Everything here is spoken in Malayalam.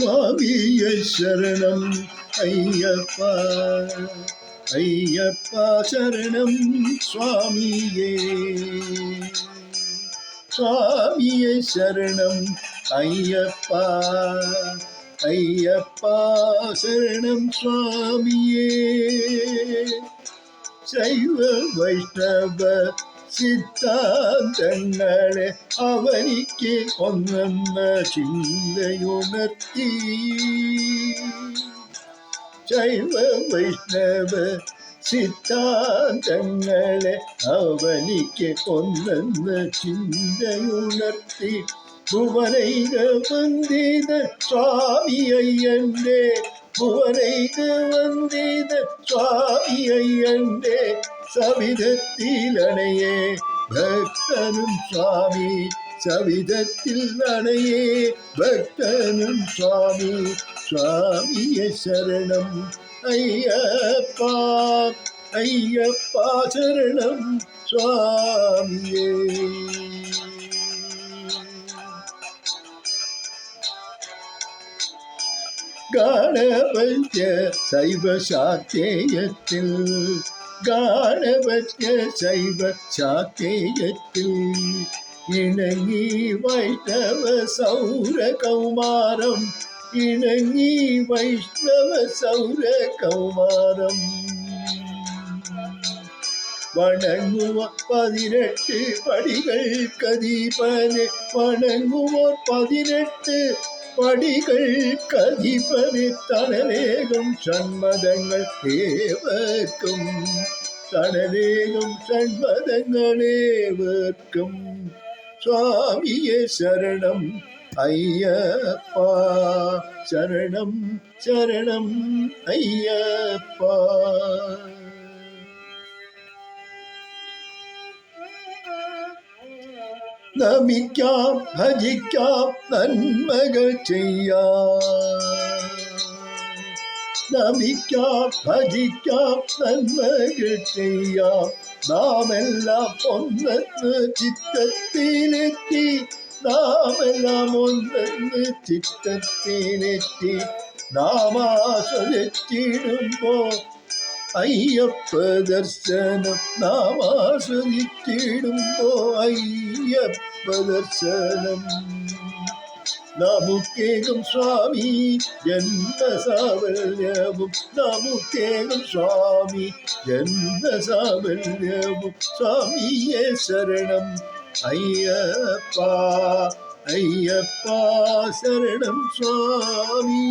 സ്വാമിയെ ശരണം അയ്യപ്പ അയ്യപ്പ ശരണം സ്വാമിയേ സ്വാമിയെ ശരണം അയ്യപ്പ അയ്യപ്പ ശരണം സ്വാമിയേ ശൈവ വൈഷ്ണവ സിദ്ധാന്തങ്ങളെ അവനിക്ക് ഒന്നെന്ന ചിന്തയുണർത്തി ശൈവ വൈഷ്ണവ സിദ്ധാന്തങ്ങളെ അവനിക്ക് ഒന്നെന്ന ചിന്തയുണർത്തി ഭുവനൈക വന്ദിത സ്വാമി അയ്യന്റെ ഭുവനൈക വന്ദിത സ്വാമി അയ്യന്റെ സവിധത്തിലണയേ ഭക്തനും സ്വാമി സവിധത്തിൽ അണയേ ഭക്തനും സ്വാമി സ്വാമിയെ ശരണം അയ്യപ്പ അയ്യപ്പ ശരണം സ്വാമിയേ ഗാനപത്യ ശൈവ ശാക്തേയത്തിൽ ഗാനപത്യ ശൈവ ശാക്തേയത്തിൽ ഇണങ്ങി വൈഷ്ണവ സൗര കൗമാരം ഇണങ്ങി വൈഷ്ണവ സൗര കൗമാരം വണങ്ങുവ 18 പടികൾക്കധീപനെ വണങ്ങുവോർ 18 പടികൾക്കധീപനെ തണലേകും ഷൺമതങ്ങൾ ഏവർക്കും തണലേകും ഷൺമതങ്ങളേവർക്കും സ്വാമിയെ ശരണം അയ്യപ്പ ശരണം ശരണം അയ്യപ്പ നമിക്കാം ഭജിക്കാം നന്മകൾ ചെയ്യാം നമിക്കാം ഭജിക്കാം നന്മകൾ ചെയ്യാം നാമെല്ലാം ഒന്നെന്ന് ചിത്തത്തിലെത്തി നാമെല്ലാം ഒന്നെന്ന് ചിത്തത്തിലെത്തി നാമാസ്വദിച്ചിടുമ്പോ അയ്യപ്പ ദർശനം നാമാസ്വദിച്ചിടുമ്പോ അയ്യപ്പ ദർശനം നമുക്കേകും സ്വാമി ജന്മസാവല്യവും നമുക്കേകും സ്വാമി ജന്മസാവല്യവും സ്വാമിയെ ശരണം അയ്യപ്പ അയ്യപ്പ ശരണം സ്വാമി